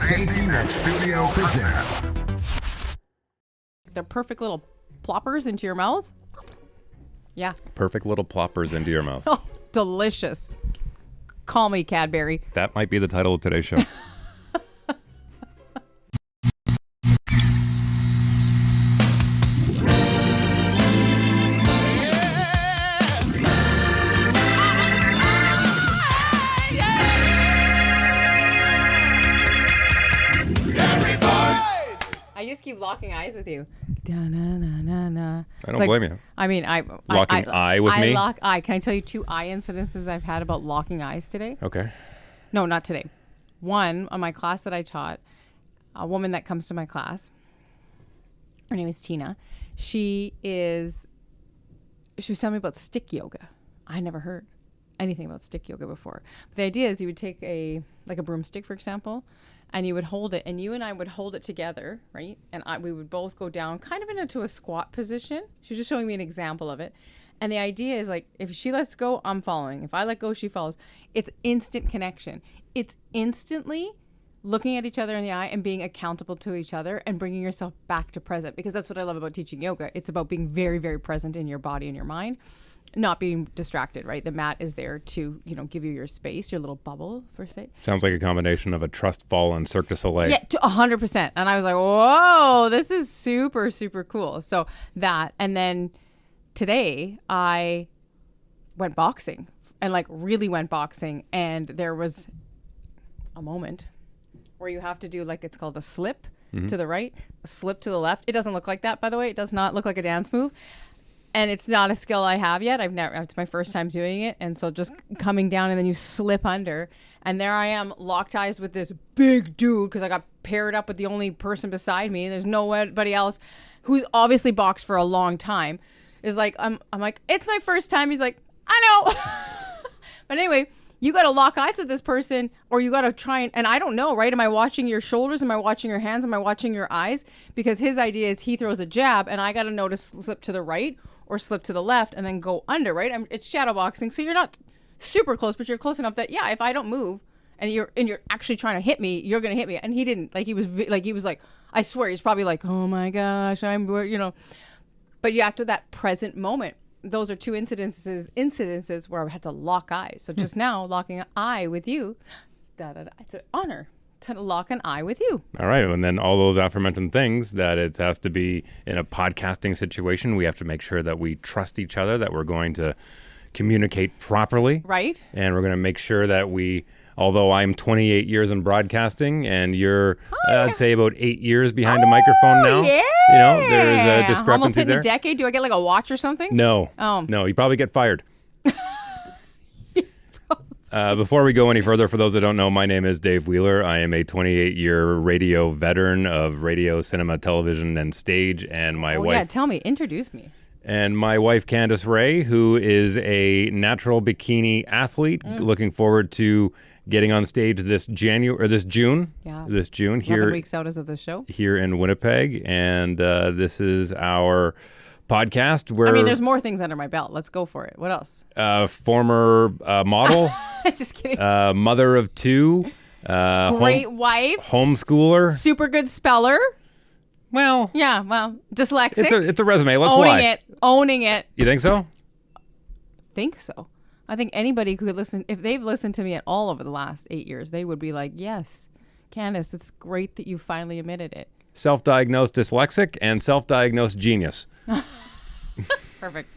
Safety Net Studio presents. They're perfect little ploppers into your mouth. Yeah. Perfect little ploppers into your mouth. Oh, delicious. Call me Cadbury. That might be the title of today's show. I just keep locking eyes with you. Da-na-na-na-na. I don't blame you. I mean, Locking eye with me? I lock eye. Can I tell you 2 eye incidences I've had about locking eyes today? Okay. No, not today. One, on my class that I taught, a woman that comes to my class, her name is Tina. She was telling me about stick yoga. I never heard anything about stick yoga before. But the idea is you would take a broomstick, for example, and you would hold it, and you and I would hold it together, right? And we would both go down kind of into a squat position. She was just showing me an example of it. And the idea is like, if she lets go, I'm following. If I let go, she follows. It's instant connection. It's instantly looking at each other in the eye and being accountable to each other and bringing yourself back to present, because that's what I love about teaching yoga. It's about being very, very present in your body and your mind, not being distracted, right? The mat is there to, give you your space, your little bubble, per se. Sounds like a combination of a trust fall and Cirque du Soleil. Yeah, 100%. And I was like, whoa, this is super, super cool. So that, and then today I went boxing and really went boxing. And there was a moment where you have to do it's called a slip to the right, a slip to the left. It doesn't look like that, by the way. It does not look like a dance move. And it's not a skill I have yet. It's my first time doing it. And so just coming down and then you slip under. And there I am, locked eyes with this big dude, because I got paired up with the only person beside me. And there's nobody else who's obviously boxed for a long time. Is like, I'm like, it's my first time. He's like, I know. But anyway, you got to lock eyes with this person, or you got to try and I don't know, right? Am I watching your shoulders? Am I watching your hands? Am I watching your eyes? Because his idea is he throws a jab and I got to know to slip to the right or slip to the left and then go under, right? It's shadow boxing, so you're not super close, but you're close enough that, yeah, if I don't move and you're actually trying to hit me, you're going to hit me. And he didn't. He was like, I swear, he's probably like, oh my gosh, But after that present moment, those are 2 incidences where I had to lock eyes. So just now, locking an eye with you, it's an honor to lock an eye with you. All right. And then all those aforementioned things, that it has to be in a podcasting situation. We have to make sure that we trust each other, that we're going to communicate properly. Right. And we're going to make sure that although I'm 28 years in broadcasting and you're, I'd say about 8 years behind a microphone now. Yeah. There's a discrepancy almost hitting there. a decade. Do I get a watch or something? No. Oh. No, you probably get fired. Before we go any further, for those that don't know, my name is Dave Wheeler. I am a 28-year radio veteran of radio, cinema, television, and stage. And my wife... yeah, tell me. Introduce me. And my wife, Candace Rae, who is a natural bikini athlete, looking forward to getting on stage this June. Yeah. This June. 11 weeks out as of the show. Here in Winnipeg. And this is our podcast where... I mean, there's more things under my belt. Let's go for it. What else? Former model. Just kidding. Mother of 2. Great wife. Homeschooler. Super good speller. Well. Yeah, dyslexic. It's a resume. Let's Owning it. You think so? Think so. I think anybody who could listen, if they've listened to me at all over the last 8 years, they would be like, yes, Candace, it's great that you finally admitted it. Self-diagnosed dyslexic and self-diagnosed genius. Perfect.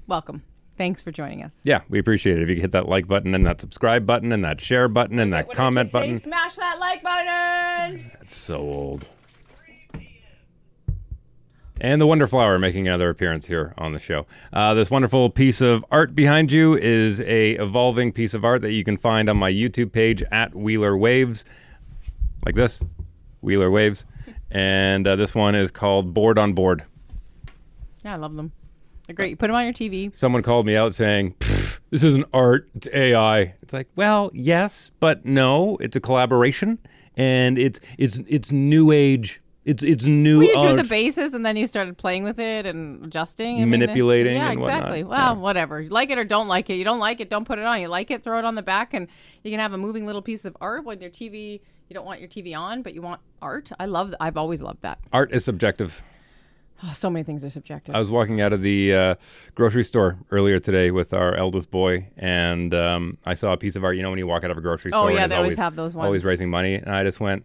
Welcome. Thanks for joining us. Yeah, we appreciate it. If you could hit that like button and that subscribe button and that share button and that comment button. Smash that like button. That's so old. And the Wonder Flower making another appearance here on the show. This wonderful piece of art behind you is a evolving piece of art that you can find on my YouTube page at Wheeler Waves. Like this, Wheeler Waves. And this one is called Board on Board. Yeah, I love them. They're great. You put them on your TV. Someone called me out saying, this isn't art, it's AI. It's like, well, yes, but no, it's a collaboration. And it's new age It's new Well, you drew art. the bases and then you started playing with it and adjusting. I mean, Manipulating yeah, and exactly. whatnot. Well, Yeah. whatever. You like it or don't like it. You don't like it, don't put it on. You like it, throw it on the back, and you can have a moving little piece of art when your TV. You don't want your TV on, but you want art. I've always loved that. Art is subjective. Oh, so many things are subjective. I was walking out of the grocery store earlier today with our eldest boy, and I saw a piece of art. You know, when you walk out of a grocery store, yeah, and it's they always have those ones. Always raising money, and I just went.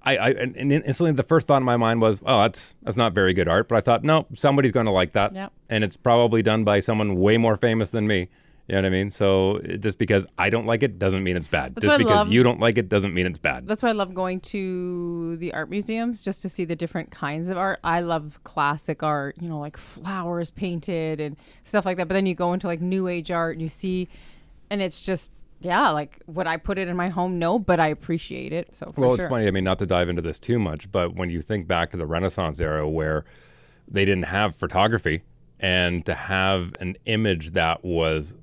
And instantly the first thought in my mind was, oh, that's not very good art. But I thought, no, somebody's going to like that, Yep. and it's probably done by someone way more famous than me. You know what I mean? So just because I don't like it doesn't mean it's bad. That's Just what I because love. you don't like it doesn't mean it's bad. That's why I love going to the art museums just to see the different kinds of art. I love classic art, you know, like flowers painted and stuff like that. But then you go into like new age art and you see, and it's just, yeah, like would I put it in my home? No, but I appreciate it. So for Well, sure. it's funny. I mean, not to dive into this too much, but when you think back to the Renaissance era where they didn't have photography, and to have an image that was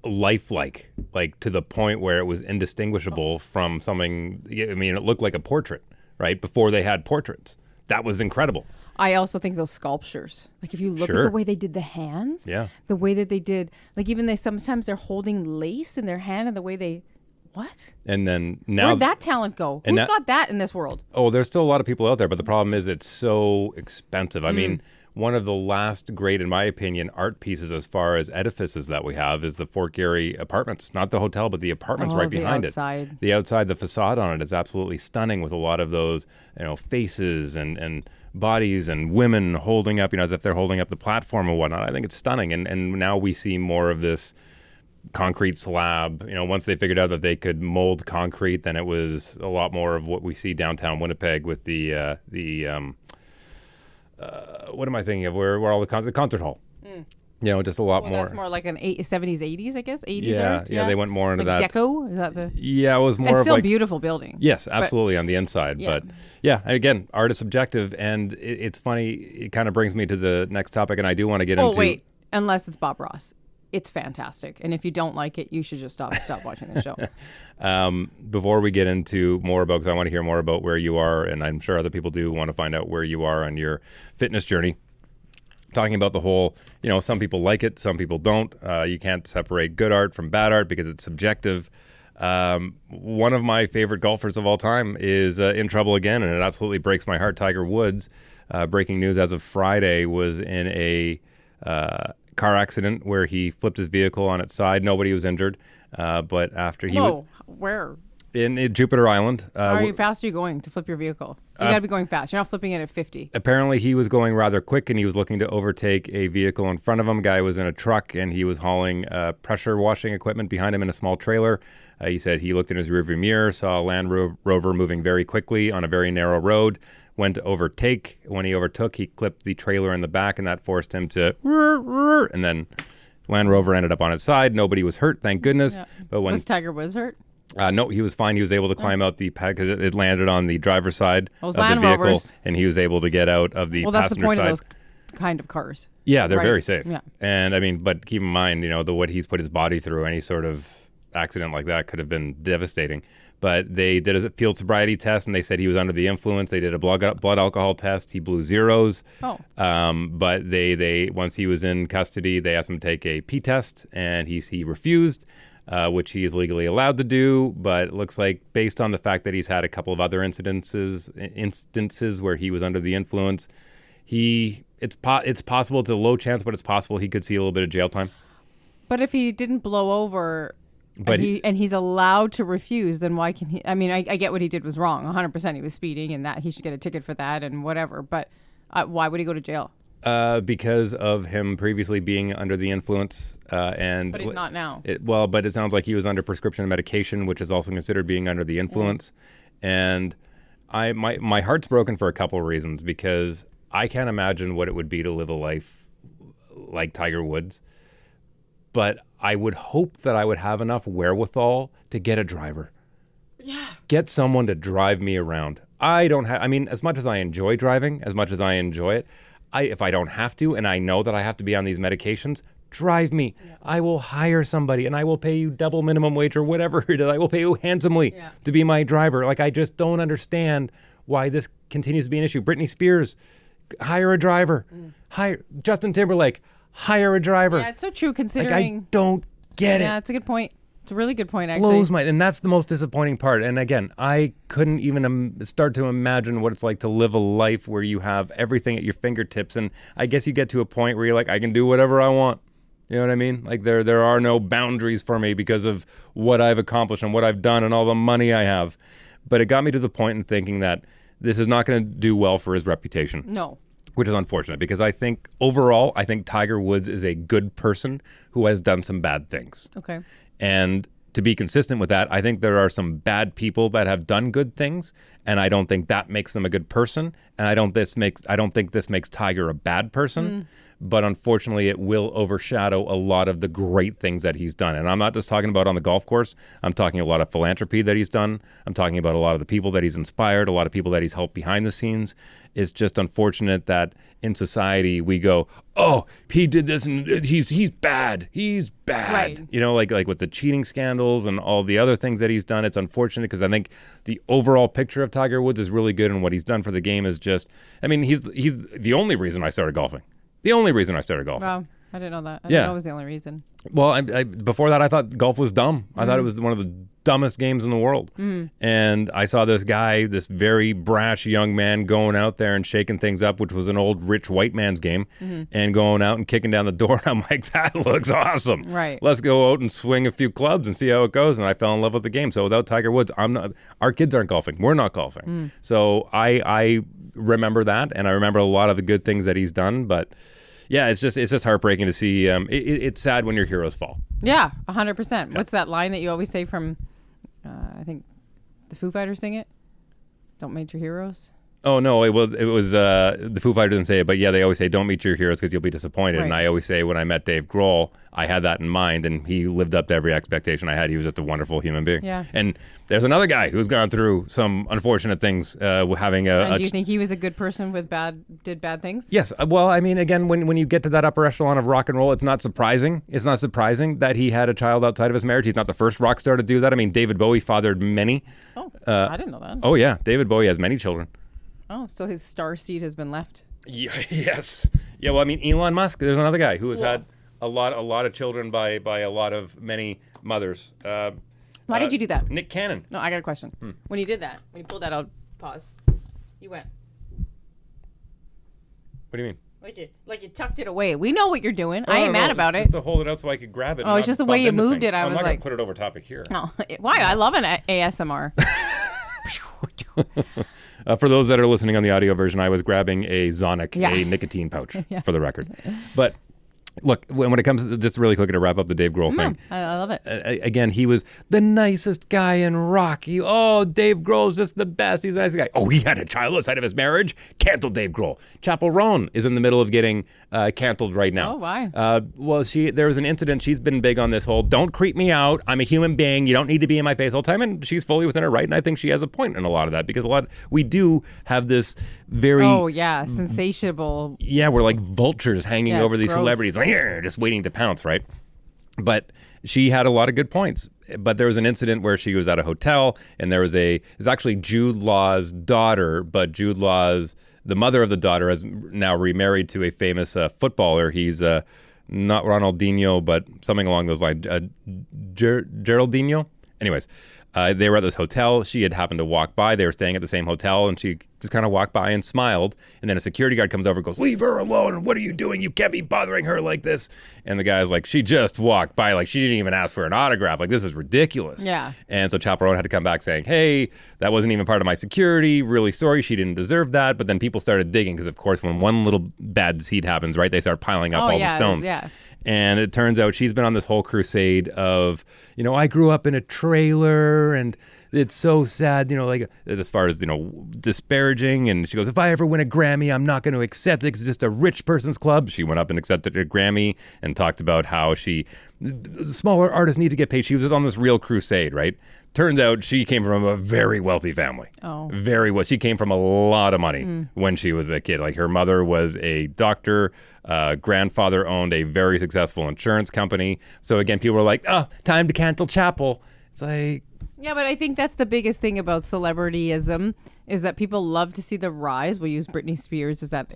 lifelike, like to the point where it was indistinguishable from something. I mean, it looked like a portrait, right? Before they had portraits. That was incredible. I also think those sculptures, like if you look at Sure. the way they did the hands, Yeah. the way that they did, like even sometimes they're holding lace in their hand and the way they, what? And then now, Where'd that talent go? and Who's that- got that in this world? oh, there's still a lot of people out there, but the problem is it's so expensive. Mm. I mean, one of the last great, in my opinion, art pieces as far as edifices that we have is the Fort Garry apartments. Not the hotel, but the apartments right the behind outside. it. The outside, the facade on it is absolutely stunning with a lot of those, faces and bodies and women holding up, as if they're holding up the platform or whatnot. I think it's stunning. And now we see more of this concrete slab. Once they figured out that they could mold concrete, then it was a lot more of what we see downtown Winnipeg with the what am I thinking of? Where all the concert hall. Just a lot Well, more. that's more like an 70s, 80s, I guess. 80s Yeah, art. yeah, they went more into like that. Deco? Is that the? Yeah, it was more It's of still like a beautiful building. yes, absolutely on the inside. Yeah. But yeah, again, art is subjective, and it's funny. It kind of brings me to the next topic, and I do want to get Oh into. wait, unless it's Bob Ross, it's fantastic. And if you don't like it, you should just stop watching the show. Before we get into more about, because I want to hear more about where you are, and I'm sure other people do want to find out where you are on your fitness journey. Talking about the whole, some people like it, some people don't. You can't separate good art from bad art because it's subjective. One of my favorite golfers of all time is in trouble again, and it absolutely breaks my heart. Tiger Woods, breaking news as of Friday, was in a car accident where he flipped his vehicle on its side. Nobody was injured, but after he Whoa, where? in Jupiter Island. How fast are you going to flip your vehicle? You got to be going fast. You're not flipping it at 50. Apparently he was going rather quick, and he was looking to overtake a vehicle in front of him. Guy was in a truck, and he was hauling pressure washing equipment behind him in a small trailer. He said he looked in his rearview mirror, saw a Land Rover moving very quickly on a very narrow road, went to overtake. When he overtook, he clipped the trailer in the back, and that forced him to and then Land Rover ended up on its side. Nobody was hurt, thank goodness. Yeah. But when Was Tiger Woods hurt? no, he was fine. He was able to climb out the pad because it landed on the driver's side Those of the Land vehicle, Rovers. and he was able to get out of the Well, that's the passenger point side. of those kind of cars. Yeah, they're Right. very safe. Yeah. And I mean, but keep in mind, what he's put his body through, any sort of accident like that could have been devastating. But they did a field sobriety test, and they said he was under the influence. They did a blood alcohol test. He blew zeros. Oh. But they once he was in custody, they asked him to take a pee test, and he refused. Which he is legally allowed to do, but it looks like based on the fact that he's had a couple of other instances where he was under the influence, it's possible, it's a low chance, but it's possible he could see a little bit of jail time. But if he didn't blow over, But and he's allowed to refuse, then why can he? I mean, I get what he did was wrong. 100%, he was speeding, and that he should get a ticket for that and whatever. But why would he go to jail? Because of him previously being under the influence, and But he's not now. But it sounds like he was under prescription medication, which is also considered being under the influence. And my heart's broken for a couple of reasons, because I can't imagine what it would be to live a life like Tiger Woods. But I would hope that I would have enough wherewithal to get a driver. Yeah. Get someone to drive me around. As much as I enjoy driving, as much as I enjoy it, if I don't have to, and I know that I have to be on these medications, drive me. Yeah. I will hire somebody, and I will pay you double minimum wage or whatever it is. I will pay you handsomely to be my driver. Like, I just don't understand why this continues to be an issue. Britney Spears, hire a driver. Hire Justin Timberlake, hire a driver. Yeah, it's so true Like, considering. I don't get it. Yeah, it's a good point. It's a really good point, actually. Blows my, and that's the most disappointing part. And again, I couldn't even start to imagine what it's like to live a life where you have everything at your fingertips. And I guess you get to a point where you're like, I can do whatever I want. You know what I mean? Like there are no boundaries for me because of what I've accomplished and what I've done and all the money I have. But it got me to the point in thinking that this is not going to do well for his reputation. No. Which is unfortunate because I think overall, I think Tiger Woods is a good person who has done some bad things. Okay. And to be consistent with that, I think there are some bad people that have done good things, and I don't think that makes them a good person. And I don't think this makes Tiger a bad person. But unfortunately, it will overshadow a lot of the great things that he's done. And I'm not just talking about on the golf course. I'm talking a lot of philanthropy that he's done. I'm talking about a lot of the people that he's inspired, a lot of people that he's helped behind the scenes. It's just unfortunate that in society we go, oh, he did this and he's bad. He's bad. Right. You know, like with the cheating scandals and all the other things that he's done. It's unfortunate because I think the overall picture of Tiger Woods is really good, and what he's done for the game is just, I mean, he's the only reason I started golfing. The only reason I started golfing. Wow. I didn't know that. I didn't know it was the only reason. Well, I before that, I thought golf was dumb. I thought it was one of the dumbest games in the world. And I saw this guy, this very brash young man, going out there and shaking things up, which was an old rich white man's game, and going out and kicking down the door. I'm like, that looks awesome. Right. Let's go out and swing a few clubs and see how it goes. And I fell in love with the game. So without Tiger Woods, our kids aren't golfing. We're not golfing. So I remember that, and I remember a lot of the good things that he's done, but. Yeah, it's just heartbreaking to see. It's sad when your heroes fall. Yeah, 100%. What's that line that you always say from, I think, the Foo Fighters sing it? Don't meet your heroes? Oh, no, it was the Foo Fighters didn't say it, but yeah, they always say, don't meet your heroes because you'll be disappointed. Right. And I always say when I met Dave Grohl, I had that in mind, and he lived up to every expectation I had. He was just a wonderful human being. Yeah. And there's another guy who's gone through some unfortunate things having And do you think he was a good person with did bad things? Yes. Well, I mean, again, when you get to that upper echelon of rock and roll, it's not surprising. It's not surprising that he had a child outside of his marriage. He's not the first rock star to do that. I mean, David Bowie fathered many. Oh, I didn't know that. Oh, yeah. David Bowie has many children. Oh, so his star seed has been left. Yeah, yes. Yeah, well, I mean, Elon Musk, there's another guy who has had a lot of children by a lot of many mothers. Why did you do that? Nick Cannon. No, I got a question. When you did that, when you pulled that out, pause. You went What do you mean? like you tucked it away. We know what you're doing. I ain't mad about it. Just to hold it out so I could grab it. Oh, it's just the way you moved it. I was I'm not like, gonna put it over top of here. no. Why? I love an ASMR. For those that are listening on the audio version, I was grabbing a Zonic, Yeah. a nicotine pouch, for the record. But look, when it comes to, just really quickly to wrap up the Dave Grohl thing. I love it. Again, he was the nicest guy in rock. Dave Grohl's just the best. He's a nice guy. Oh, he had a child outside of his marriage? Canceled Dave Grohl. Chapel Roan is in the middle of getting canceled right now. Oh, why? Well, there was an incident. She's been big on this whole, don't creep me out. I'm a human being. You don't need to be in my face all the time. And she's fully within her right. And I think she has a point in a lot of that because we do have this very... Oh, yeah. Sensational. Yeah, we're like vultures hanging Yeah, over it's these gross. celebrities, like, just waiting to pounce, right? But she had a lot of good points. But there was an incident where she was at a hotel, and it's actually Jude Law's daughter, but Jude Law's, the mother of the daughter, has now remarried to a famous footballer. He's not Ronaldinho, but something along those lines. Geraldinho? Anyways, they were at this hotel. She had happened to walk by. They were staying at the same hotel, and she just kind of walked by and smiled. And then a security guard comes over and goes, leave her alone. What are you doing? You can't be bothering her like this. And the guy's like, she just walked by. Like, she didn't even ask for an autograph. Like, this is ridiculous. Yeah. And so Chaperone had to come back saying, hey, that wasn't even part of my security. Really sorry. She didn't deserve that. But then people started digging because, of course, when one little bad seed happens, right, they start piling up all the stones. Yeah. And it turns out she's been on this whole crusade of, I grew up in a trailer and it's so sad, like as far as, disparaging. And she goes, if I ever win a Grammy, I'm not going to accept it because it's just a rich person's club. She went up and accepted a Grammy and talked about how smaller artists need to get paid. She was on this real crusade, right? Turns out she came from a very wealthy family. Oh. Very well. She came from a lot of money when she was a kid. Like her mother was a doctor. Grandfather owned a very successful insurance company. So again, people were like, oh, time to cancel Chapel. It's like, Yeah, but I think that's the biggest thing about celebrityism is that people love to see the rise. We'll use Britney Spears as that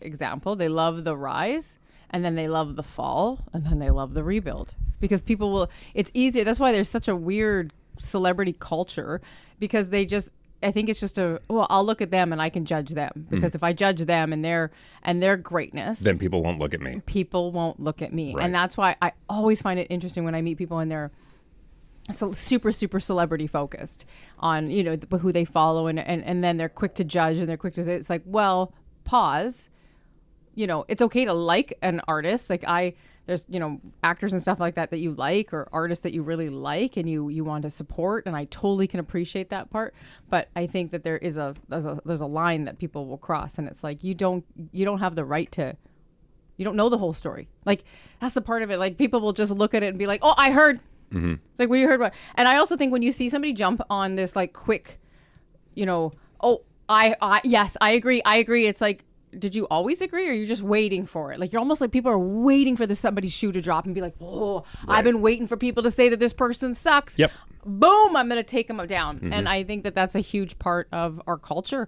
example. They love the rise, and then they love the fall, and then they love the rebuild. Because people will, it's easier. That's why there's such a weird celebrity culture, because they just, I think it's just I'll look at them and I can judge them. Because if I judge them and their greatness, then people won't look at me. People won't look at me. Right. And that's why I always find it interesting when I meet people and they're super celebrity focused on, you know, who they follow, and then they're quick to judge and they're quick to, it's like, well, pause. You know, it's okay to like an artist. Like there's, you know, actors and stuff like that you like, or artists that you really like and you want to support, and I totally can appreciate that part. But I think that there's a line that people will cross, and it's like you don't have the right to, you don't know the whole story. Like that's the part of it. Like people will just look at it and be like, oh, I heard. Mm-hmm. Like what you heard about. And I also think when you see somebody jump on this like quick, you know, oh, yes, I agree. It's like, did you always agree, or are you just waiting for it? Like you're almost like people are waiting for somebody's shoe to drop and be like, oh, right. I've been waiting for people to say that this person sucks. Yep. Boom, I'm going to take them down. Mm-hmm. And I think that that's a huge part of our culture,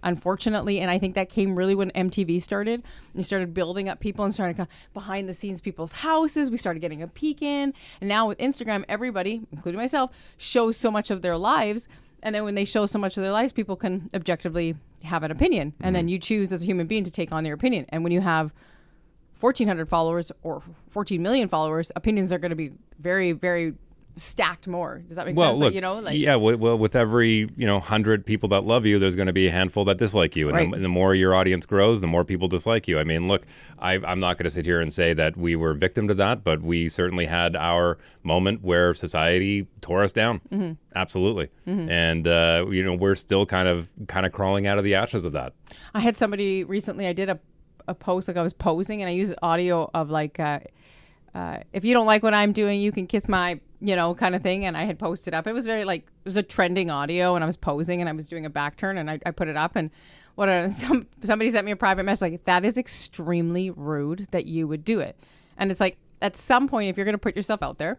unfortunately. And I think that came really when MTV started. You started building up people and started behind the scenes people's houses. We started getting a peek in. And now with Instagram, everybody, including myself, shows so much of their lives. And then when they show so much of their lives, people can objectively have an opinion. And then you choose as a human being to take on their opinion. And when you have 1,400 followers or 14 million followers, opinions are going to be very, very stacked more. Does that make sense? Look, like, you know, like, yeah. Well, with every 100 people that love you, there's going to be a handful that dislike you, and, right. the more your audience grows, the more people dislike you. I mean, look, I'm not going to sit here and say that we were victim to that, but we certainly had our moment where society tore us down. Mm-hmm. Absolutely, mm-hmm. And we're still kind of crawling out of the ashes of that. I had somebody recently. I did a post, like I was posing, and I used audio of like, if you don't like what I'm doing, you can kiss my, kind of thing. And I had posted up. It was very like, it was a trending audio, and I was posing and I was doing a back turn, and I put it up, and somebody sent me a private message like, that is extremely rude that you would do it. And it's like, at some point, if you're going to put yourself out there,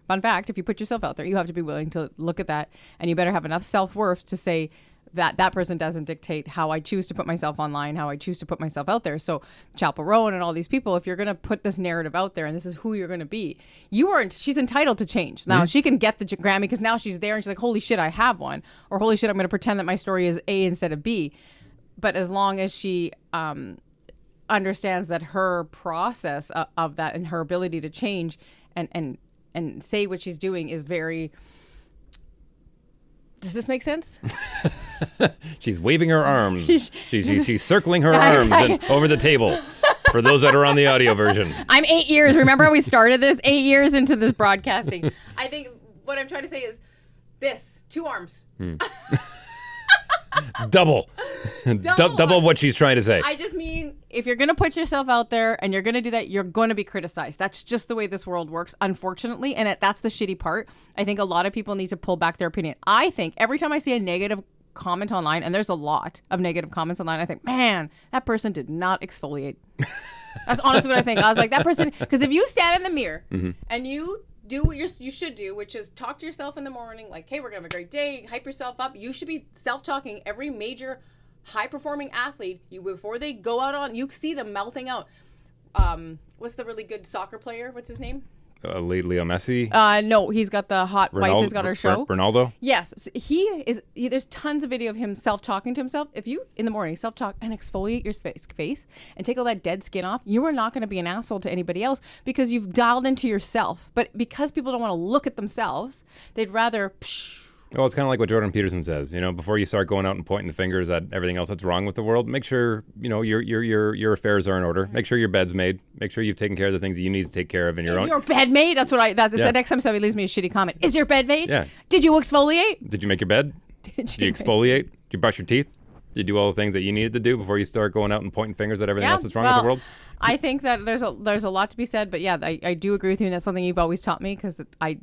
fun fact, if you put yourself out there, you have to be willing to look at that, and you better have enough self-worth to say that person doesn't dictate how I choose to put myself online, how I choose to put myself out there. So Chapel Rowan and all these people, if you're going to put this narrative out there and this is who you're going to be, she's entitled to change. Now, she can get the Grammy because now she's there and she's like, holy shit, I have one. Or holy shit, I'm going to pretend that my story is A instead of B. But as long as she understands that her process of that and her ability to change and say what she's doing is very... Does this make sense? She's waving her arms. She's circling her arms and over the table. For those that are on the audio version. I'm 8 years. Remember how we started this? 8 years into this broadcasting. I think what I'm trying to say is this. 2 arms. Double what she's trying to say. I just mean, if you're going to put yourself out there and you're going to do that, you're going to be criticized. That's just the way this world works, unfortunately. And that's the shitty part. I think a lot of people need to pull back their opinion. I think every time I see a negative comment online, and there's a lot of negative comments online, I think, man, that person did not exfoliate. That's honestly what I think. I was like, that person, because if you stand in the mirror and you do what you should do, which is talk to yourself in the morning, like, hey, we're gonna have a great day, hype yourself up. You should be self-talking. Every major high-performing athlete, before they go out on, you see them mouthing out. What's the really good soccer player? What's his name? Leo Messi? No, he's got the hot wife who's got her show. Ronaldo? Yes. So there's tons of video of him self-talking to himself. If you, in the morning, self-talk and exfoliate your face and take all that dead skin off, you are not going to be an asshole to anybody else because you've dialed into yourself. But because people don't want to look at themselves, they'd rather... Well, it's kind of like what Jordan Peterson says. Before you start going out and pointing the fingers at everything else that's wrong with the world, make sure your affairs are in order. Make sure your bed's made. Make sure you've taken care of the things that you need to take care of in your own. Is your bed made? That's the next time somebody leaves me a shitty comment. Is your bed made? Yeah. Did you exfoliate? Did you make your bed? Did you exfoliate? Did you brush your teeth? Did you do all the things that you needed to do before you start going out and pointing fingers at everything else that's wrong with the world? I think that there's a lot to be said, but yeah, I do agree with you, and that's something you've always taught me because I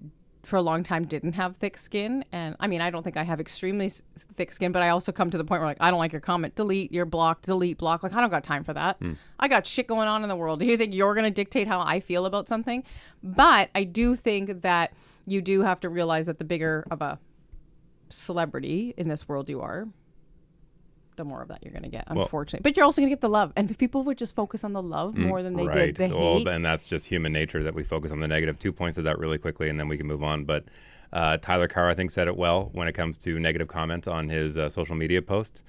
for a long time didn't have thick skin. And I mean, I don't think I have extremely thick skin, but I also come to the point where like, I don't like your comment, delete, you're blocked, delete, block. Like, I don't got time for that. I got shit going on in the world. Do you think you're going to dictate how I feel about something? But I do think that you do have to realize that the bigger of a celebrity in this world you are, the more of that you're going to get, unfortunately. But you're also going to get the love. And if people would just focus on the love more than they did the hate. Well, and that's just human nature that we focus on the negative. 2 points of that really quickly, and then we can move on. But Tyler Carr, I think, said it well when it comes to negative comment on his social media posts.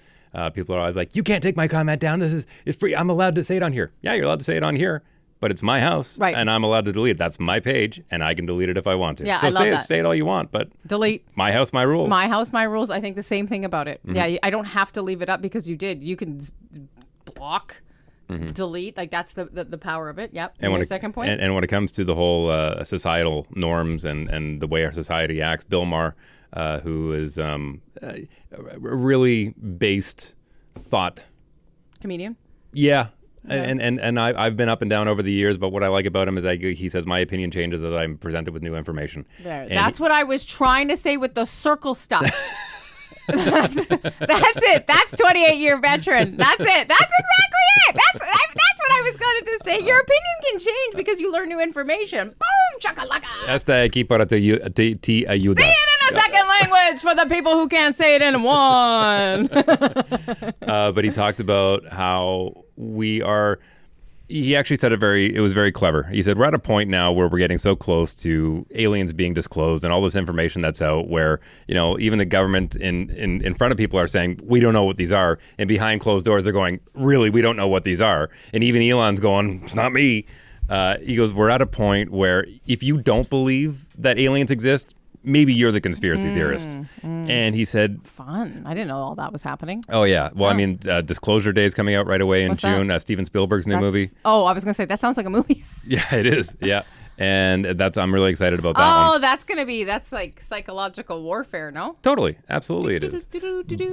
People are always like, you can't take my comment down. It's free. I'm allowed to say it on here. Yeah, you're allowed to say it on here. But it's my house, right, and I'm allowed to delete it. That's my page, and I can delete it if I want to. Yeah, so I love that. Say it all you want, but delete. My house, my rules. My house, my rules. I think the same thing about it. Mm-hmm. Yeah, I don't have to leave it up because you did. You can block, delete. Like that's the power of it. Yep. And your second point. And when it comes to the whole societal norms and the way our society acts, Bill Maher, who is a really based thought comedian. Yeah. And I've been up and down over the years, but what I like about him is he says my opinion changes as I'm presented with new information. That's what I was trying to say with the circle stuff. That's it. That's 28-year veteran. That's it. That's exactly it. That's what I was going to say. Your opinion can change because you learn new information. Boom, chakalaka. Hasta aquí para te ayuda. Say it in a second language for the people who can't say it in one. But he talked about how he actually said it was very clever. He said, we're at a point now where we're getting so close to aliens being disclosed and all this information that's out where, even the government in front of people are saying, we don't know what these are. And behind closed doors, they're going, really, we don't know what these are. And even Elon's going, it's not me. He goes, we're at a point where if you don't believe that aliens exist, maybe you're the conspiracy theorist. And he said... Fun. I didn't know all that was happening. Oh, yeah. Well, I mean, Disclosure Day is coming out right away in June. Steven Spielberg's new movie. Oh, I was going to say, that sounds like a movie. Yeah, it is. Yeah. And I'm really excited about that one. Oh, that's like psychological warfare, no? Totally. Absolutely it is.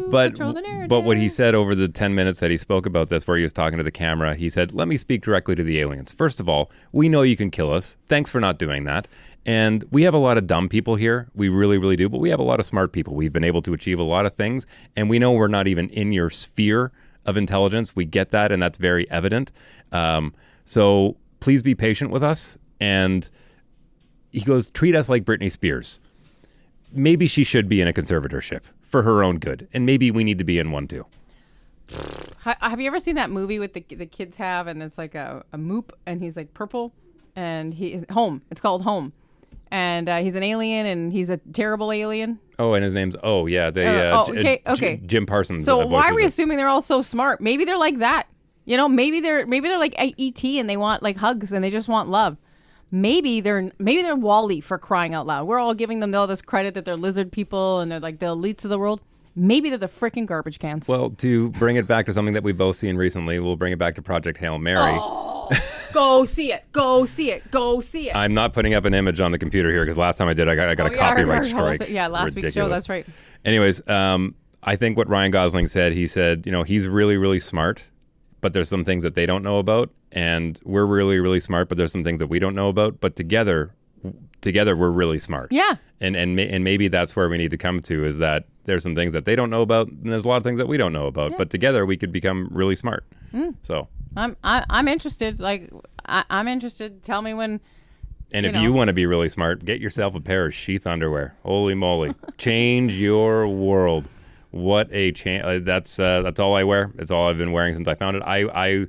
But what he said over the 10 minutes that he spoke about this, where he was talking to the camera, he said, let me speak directly to the aliens. First of all, we know you can kill us. Thanks for not doing that. And we have a lot of dumb people here. We really, really do. But we have a lot of smart people. We've been able to achieve a lot of things. And we know we're not even in your sphere of intelligence. We get that, and that's very evident. So please be patient with us. And he goes, treat us like Britney Spears. Maybe she should be in a conservatorship for her own good. And maybe we need to be in one too. Have you ever seen that movie with the kids have, and it's like a moop, and he's like purple, and he is Home. It's called Home. And he's an alien, and he's a terrible alien. Oh, and his name's, okay. Jim Parsons. So why are we assuming they're all so smart? Maybe they're like that. Maybe they're like E.T. and they want like hugs and they just want love. Maybe they're Wall-E, for crying out loud. We're all giving them all this credit that they're lizard people and they're like the elites of the world. Maybe they're the freaking garbage cans. Well, to bring it back to something that we've both seen recently, we'll bring it back to Project Hail Mary. Oh, go see it. Go see it. Go see it. I'm not putting up an image on the computer here because last time I did, I got a copyright strike. Last week's show, that's right. Anyways, I think what Ryan Gosling said, he said, he's really, really smart, but there's some things that they don't know about. And we're really, really smart, but there's some things that we don't know about. But together we're really smart. Yeah. And maybe that's where we need to come to, is that there's some things that they don't know about, and there's a lot of things that we don't know about. Yeah. But together we could become really smart. So I'm interested. Like I'm interested. Tell me when. And if you want to be really smart, get yourself a pair of Sheath Underwear. Holy moly! Change your world. What a change! That's all I wear. It's all I've been wearing since I found it. I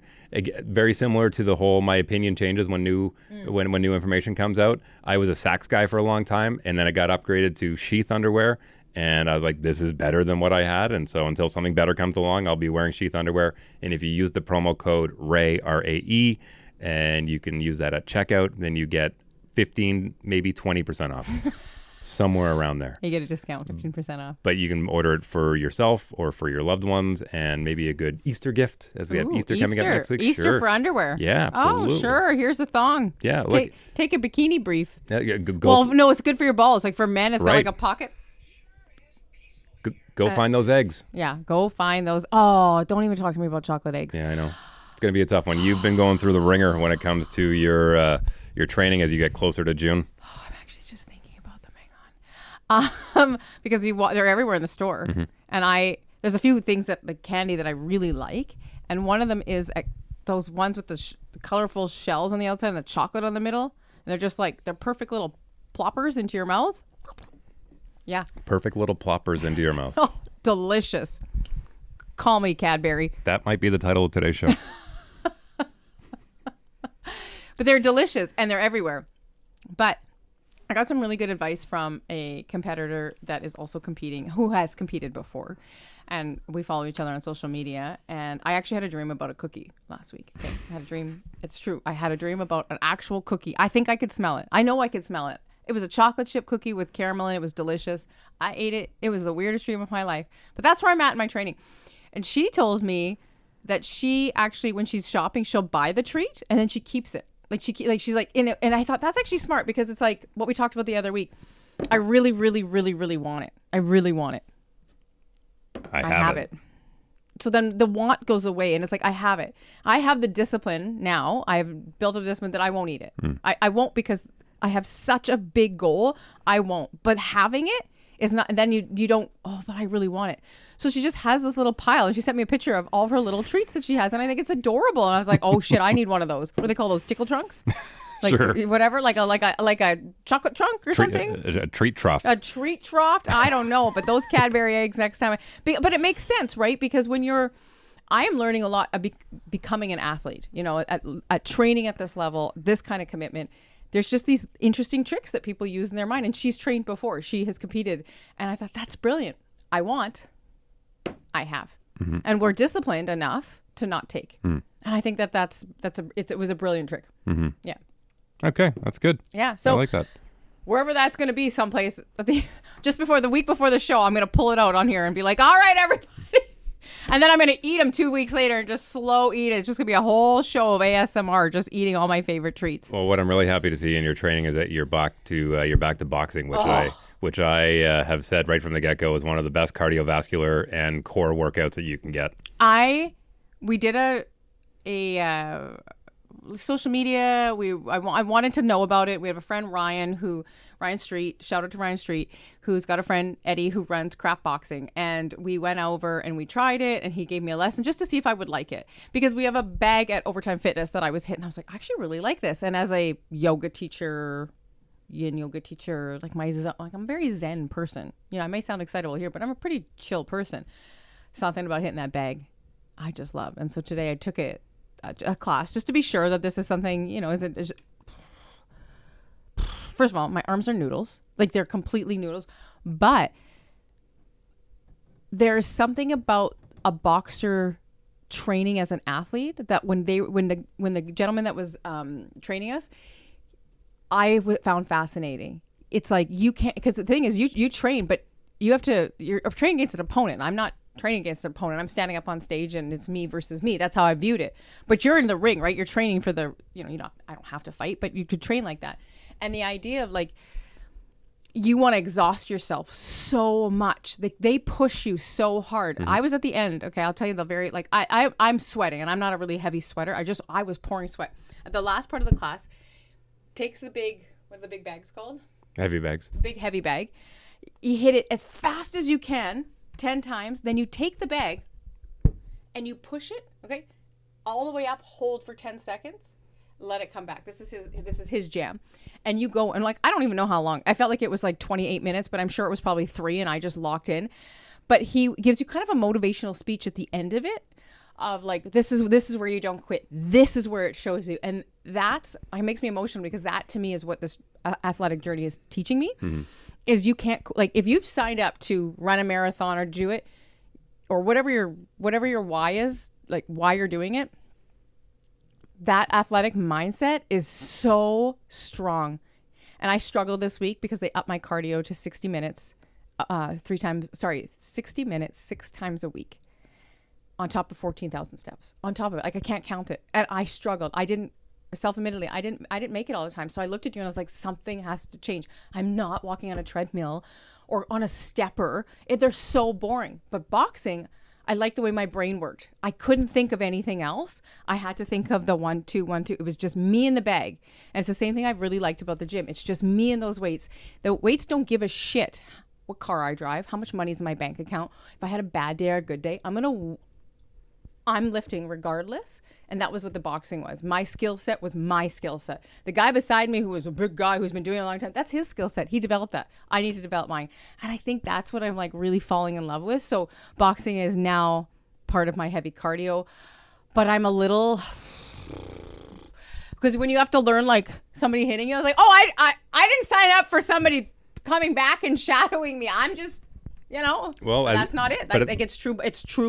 very similar to the whole my opinion changes when new information comes out. I was a Saks guy for a long time, and then I got upgraded to Sheath Underwear, and I was like, this is better than what I had. And so until something better comes along, I'll be wearing Sheath Underwear. And if you use the promo code RAE, RAE, and you can use that at checkout, then you get 15, maybe 20% off. Somewhere around there. You get a discount, 15% off. But you can order it for yourself or for your loved ones, and maybe a good Easter gift, as we have Easter coming up next week. Easter for underwear. Yeah, absolutely. Oh, sure. Here's a thong. Yeah, look. Take a bikini brief. Yeah, no, it's good for your balls. Like for men, it's got like a pocket. Go find those eggs. Yeah, go find those. Oh, don't even talk to me about chocolate eggs. Yeah, I know. It's going to be a tough one. You've been going through the ringer when it comes to your training as you get closer to June. Because they're everywhere in the store, and there's a few things that like candy that I really like, and one of them is those ones with the colorful shells on the outside and the chocolate on the middle, and they're just like they're perfect little ploppers into your mouth. Yeah. Perfect little ploppers into your mouth. Oh, delicious. Call me Cadbury. That might be the title of today's show. But they're delicious and they're everywhere. But I got some really good advice from a competitor that is also competing, who has competed before. And we follow each other on social media. And I actually had a dream about a cookie last week. Okay? I had a dream. It's true. I had a dream about an actual cookie. I think I could smell it. I know I could smell it. It was a chocolate chip cookie with caramel in it. It was delicious. I ate it. It was the weirdest dream of my life. But that's where I'm at in my training. And she told me that she actually, when she's shopping, she'll buy the treat and then she keeps it. She's like in it. And I thought that's actually smart because it's like what we talked about the other week. I really, really, really, really want it. I really want it. I have it. So then the want goes away and it's like, I have it. I have the discipline now. I've built a discipline that I won't eat it. I won't because I have such a big goal. I won't. But having it is not, and then you don't, oh, but I really want it. So she just has this little pile and she sent me a picture of all of her little treats that she has. And I think it's adorable. And I was like, oh shit, I need one of those. What do they call those? Tickle trunks? Like Sure. whatever, like a chocolate trunk or something. A treat trough. A treat trough? I don't know, but those Cadbury eggs next time. But it makes sense, right? Because when I am learning a lot about becoming an athlete, you know, at training at this level, this kind of commitment. There's just these interesting tricks that people use in their mind. And she's trained before. She has competed. And I thought, that's brilliant. I have. Mm-hmm. And we're disciplined enough to not take. And I think that it was a brilliant trick. Mm-hmm. Yeah. Okay, that's good. Yeah. So I like that. Wherever that's going to be, someplace just before the week before the show, I'm going to pull it out on here and be like, all right, everybody. And then I'm going to eat them 2 weeks later and just slow eat it. It's just going to be a whole show of ASMR, just eating all my favorite treats. Well, what I'm really happy to see in your training is that you're back to boxing, which I have said right from the get-go is one of the best cardiovascular and core workouts that you can get. We did a social media. I wanted to know about it. We have a friend Ryan Street, shout out to Ryan Street, who's got a friend Eddie who runs craft boxing, and we went over and we tried it and he gave me a lesson just to see if I would like it, because we have a bag at Overtime Fitness that I was hitting. I was like, I actually really like this. And as a yoga teacher, like I'm a very zen person. You know, I may sound excitable here, but I'm a pretty chill person. Something about hitting that bag I just love. And so today I took a class just to be sure that this is something, you know, first of all, my arms are noodles. Like, they're completely noodles. But there's something about a boxer training as an athlete that when the gentleman that was training us, I found fascinating. It's like, you can't, because the thing is, you train, but you're training against an opponent. I'm not training against an opponent. I'm standing up on stage and it's me versus me. That's how I viewed it. But you're in the ring, right? You're training for I don't have to fight, but you could train like that. And the idea of, like, you want to exhaust yourself so much. They push you so hard. Mm-hmm. I was at the end. Okay, I'll tell you I'm sweating, and I'm not a really heavy sweater. I was pouring sweat. At the last part of the class, takes what are the big bags called? Heavy bags. Big heavy bag. You hit it as fast as you can, 10 times. Then you take the bag and you push it, okay, all the way up, hold for 10 seconds, let it come back. This is his jam. And you go, and like, I don't even know how long. I felt like it was like 28 minutes, but I'm sure it was probably 3, and I just locked in. But he gives you kind of a motivational speech at the end of it of like, this is where you don't quit. This is where it shows you. And it makes me emotional, because that to me is what this athletic journey is teaching me. Mm-hmm. Is you can't, like, if you've signed up to run a marathon or do it, or whatever your why is, like why you're doing it, that athletic mindset is so strong. And I struggled this week because they upped my cardio to 60 minutes, 60 minutes, 6 times a week, on top of 14,000 steps. On top of it, like, I can't count it. And I struggled. I didn't make it all the time. So I looked at you and I was like, something has to change. I'm not walking on a treadmill or on a stepper. They're so boring. But boxing, I like the way my brain worked. I couldn't think of anything else. I had to think of the 1, 2, 1, 2. It was just me in the bag. And it's the same thing I've really liked about the gym. It's just me and those weights. The weights don't give a shit what car I drive, how much money's in my bank account. If I had a bad day or a good day, I'm going to I'm lifting regardless. And that was what the boxing was. My skill set was my skill set. The guy beside me, who was a big guy who's been doing it a long time, that's his skill set. He developed that. I need to develop mine. And I think that's what I'm like really falling in love with. So boxing is now part of my heavy cardio. But I'm a little... Because when you have to learn like somebody hitting you, I was like, oh, I didn't sign up for somebody coming back and shadowing me. I'm just... well, that's not it. Like it's true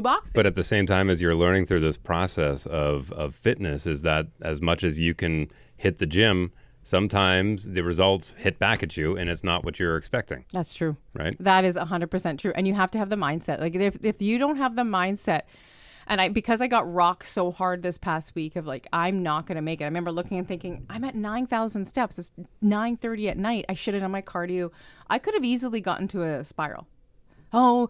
boxing. But at the same time, as you're learning through this process of fitness, is that as much as you can hit the gym, sometimes the results hit back at you and it's not what you're expecting. That's true. Right? That is 100% true. And you have to have the mindset. Like if you don't have the mindset, and because I got rocked so hard this past week of like, I'm not going to make it. I remember looking and thinking, I'm at 9,000 steps. It's 9:30 at night. I should have done my cardio. I could have easily gotten to a spiral. And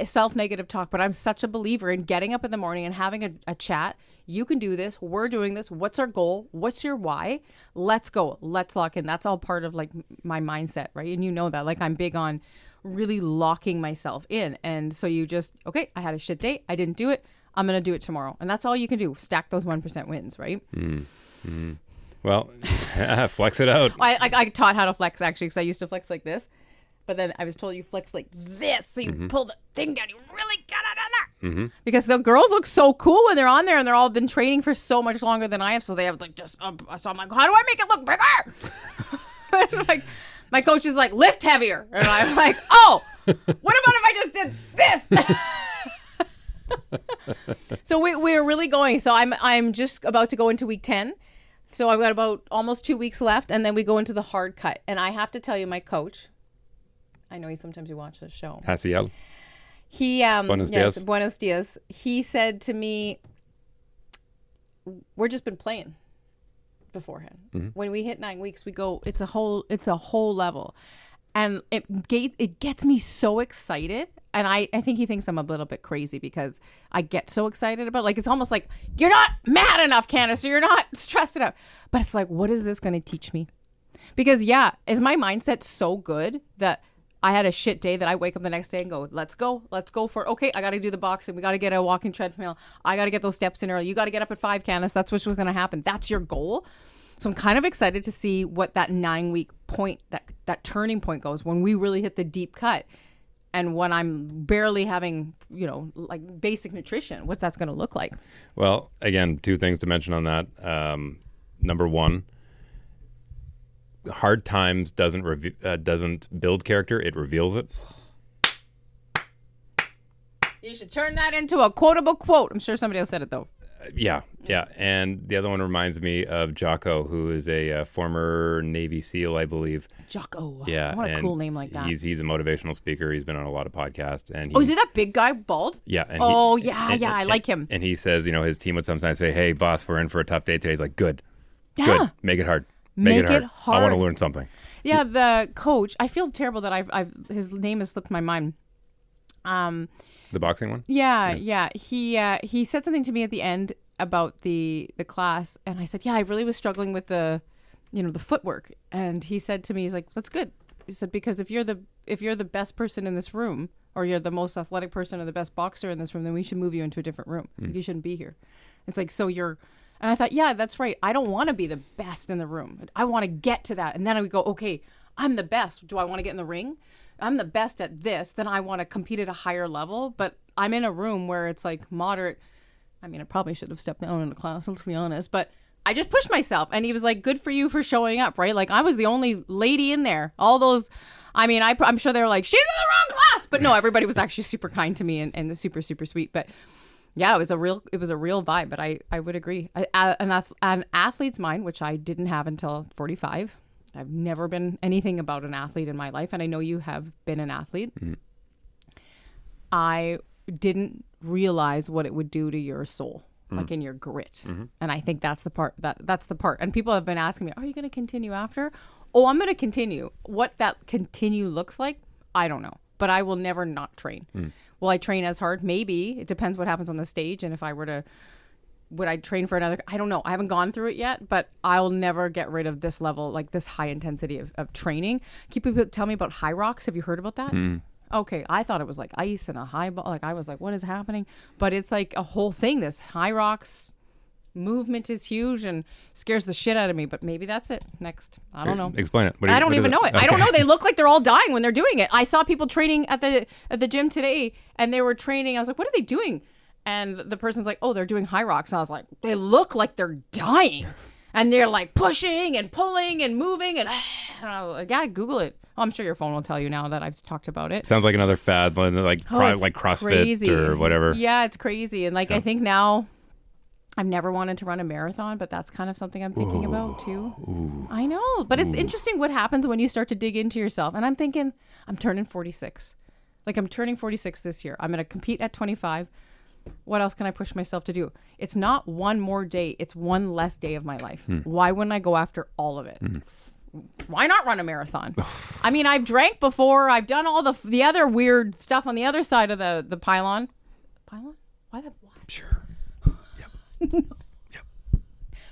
self-negative talk, but I'm such a believer in getting up in the morning and having a chat. You can do this. We're doing this. What's our goal? What's your why? Let's go. Let's lock in. That's all part of like my mindset, right? And you know that, like I'm big on really locking myself in. And so you just, okay, I had a shit day. I didn't do it. I'm going to do it tomorrow. And that's all you can do. Stack those 1% wins, right? Mm-hmm. Well, flex it out. I taught how to flex actually, because I used to flex like this. But then I was told you flex like this. So you pull the thing down. You really get it in there. Because the girls look so cool when they're on there and they're all been training for so much longer than I have. So they have like just, so I'm like, how do I make it look bigger? Like, my coach is like, lift heavier. And I'm like, oh, what about if I just did this? So we're really going. So I'm just about to go into week 10. So I've got about almost 2 weeks left. And then we go into the hard cut. And I have to tell you, my coach... I know sometimes you watch this show. Haciel. He Buenos dias. Buenos dias. He said to me, we're just been playing beforehand. When we hit 9 weeks, we go, it's a whole level. And it gets me so excited. And I think he thinks I'm a little bit crazy because I get so excited about it. Like, it's almost like, you're not mad enough, Candace, or you're not stressed enough. But it's like, what is this going to teach me? Because is my mindset so good that I had a shit day that I wake up the next day and go, let's go for it. Okay, I got to do the boxing. We got to get a walking treadmill. I got to get those steps in early. You got to get up at 5, Candace. That's what's going to happen. That's your goal. So I'm kind of excited to see what that 9-week point, that turning point goes when we really hit the deep cut. And when I'm barely having, like basic nutrition, what's that's going to look like? Well, again, 2 things to mention on that. Number 1, hard times doesn't build character, it reveals it. You should turn that into a quotable quote. I'm sure somebody else said it though. Yeah. And the other one reminds me of Jocko, who is a former Navy SEAL, I believe. Jocko. Yeah. What a cool name like that. He's a motivational speaker. He's been on a lot of podcasts. And is he that big guy, bald? Yeah. And I like him. And he says, his team would sometimes say, hey, boss, we're in for a tough day today. He's like, good. Yeah. Good. Make it hard. Make it hard. I want to learn something. Yeah, the coach. I feel terrible that I've his name has slipped my mind. The boxing one? Yeah. He said something to me at the end about the class, and I said, yeah, I really was struggling with the footwork. And he said to me, he's like, that's good. He said, because if you're the best person in this room, or you're the most athletic person or the best boxer in this room, then we should move you into a different room. You shouldn't be here. It's like, so you're. And I thought, yeah, that's right. I don't want to be the best in the room. I want to get to that. And then I would go, okay, I'm the best. Do I want to get in the ring? I'm the best at this. Then I want to compete at a higher level. But I'm in a room where it's like moderate. I mean, I probably should have stepped down in the class, let's be honest. But I just pushed myself. And he was like, good for you for showing up, right? Like, I was the only lady in there. All those, I mean, I'm sure they were like, she's in the wrong class. But no, everybody was actually super kind to me and super, super sweet. But yeah, it was a real vibe, but I would agree. An athlete's mind, which I didn't have until 45. I've never been anything about an athlete in my life, and I know you have been an athlete. I didn't realize what it would do to your soul, like in your grit. And I think that's the part. That's the part. And people have been asking me, are you going to continue after? Oh, I'm going to continue. What that continue looks like, I don't know. But I will never not train. Will I train as hard? Maybe. It depends what happens on the stage. And if I were to, would I train for another? I don't know. I haven't gone through it yet, but I'll never get rid of this level, like this high intensity of training. Keep people tell me about high rocks. Have you heard about that? Okay, I thought it was like ice and a high ball. Like I was like, what is happening? But it's like a whole thing. This high rocks movement is huge and scares the shit out of me. But maybe that's it. Next, I don't know. Explain it. I don't even know it. Okay. I don't know. They look like they're all dying when they're doing it. I saw people training at the gym today, and they were training. I was like, what are they doing? And the person's like, oh, they're doing high rocks. And I was like, they look like they're dying, and they're like pushing and pulling and moving and I was like, yeah, Google it. I'm sure your phone will tell you now that I've talked about it. Sounds like another fad, like It's like CrossFit crazy. or whatever. Yeah, it's crazy. And like, I think now I've never wanted to run a marathon, but that's kind of something I'm thinking about too. I know, but it's interesting what happens when you start to dig into yourself. And I'm thinking, I'm turning 46. Like I'm turning 46 this year. I'm going to compete at 25. What else can I push myself to do? It's not one more day. It's one less day of my life. Why wouldn't I go after all of it? Why not run a marathon? I mean, I've drank before. I've done all the other weird stuff on the other side of the pylon. Pylon? Why the what? Sure. Yep. Yep.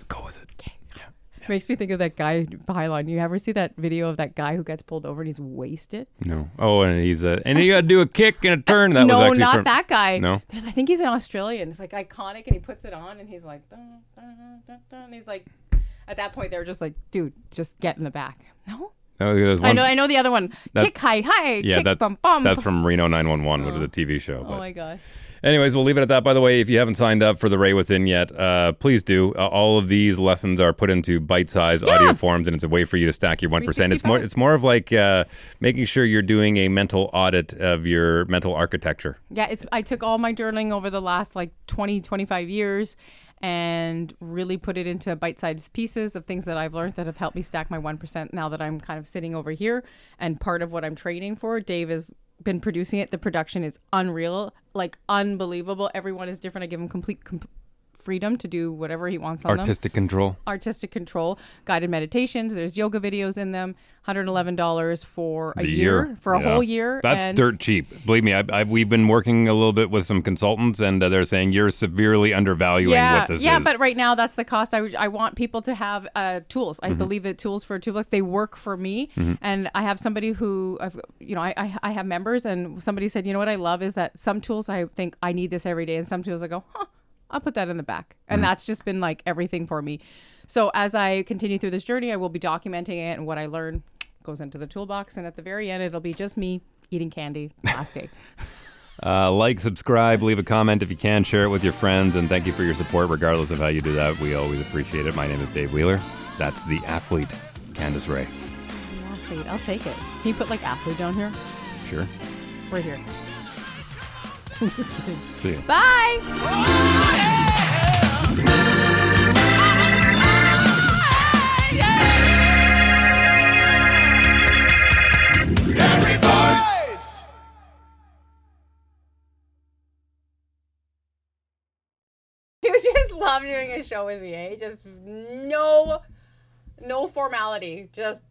Go with it. Okay. Yeah. Makes me think of that guy pylon. You ever see that video of that guy who gets pulled over and he's wasted? No. Oh, and he's and you got to do a kick and a turn. That was no, actually not from... that guy. No. I think he's an Australian. It's like iconic, and he puts it on, and he's like, dun, dun, dun, dun, and he's like, at that point, they were just like, dude, just get in the back. No. Oh, there's one... I know the other one. Kick high, yeah, kick bum bum. That's from Reno 911, which is a TV show. Oh my god. Anyways, we'll leave it at that. By the way, if you haven't signed up for the Rae Within yet, please do. All of these lessons are put into bite-sized audio forms, and it's a way for you to stack your 1%. It's more of like making sure you're doing a mental audit of your mental architecture. Yeah, I took all my journaling over the last like 20, 25 years and really put it into bite-sized pieces of things that I've learned that have helped me stack my 1% now that I'm kind of sitting over here. And part of what I'm training for, Dave has been producing it. The production is unreal, like unbelievable. Everyone is different. I give him complete freedom to do whatever he wants on them. Artistic control. Guided meditations. There's yoga videos in them. $111 for a year. For a whole year. That's dirt cheap. Believe me, we've been working a little bit with some consultants, and they're saying you're severely undervaluing what this is. Yeah, but right now that's the cost. I want people to have tools. I believe that tools for a toolbox, they work for me. And I have somebody who, I have members, and somebody said, you know what I love is that some tools I think I need this every day, and some tools I go, I'll put that in the back. And that's just been like everything for me. So as I continue through this journey, I will be documenting it, and what I learn goes into the toolbox. And at the very end, it'll be just me eating candy last day. Like, subscribe, leave a comment if you can, share it with your friends, and thank you for your support regardless of how you do that. We always appreciate it. My name is Dave Wheeler. That's the athlete, Candace Rae. Athlete, I'll take it. Can you put like athlete down here? Sure. Right here. See you. Bye. You just love doing a show with me, eh? Just no formality. Just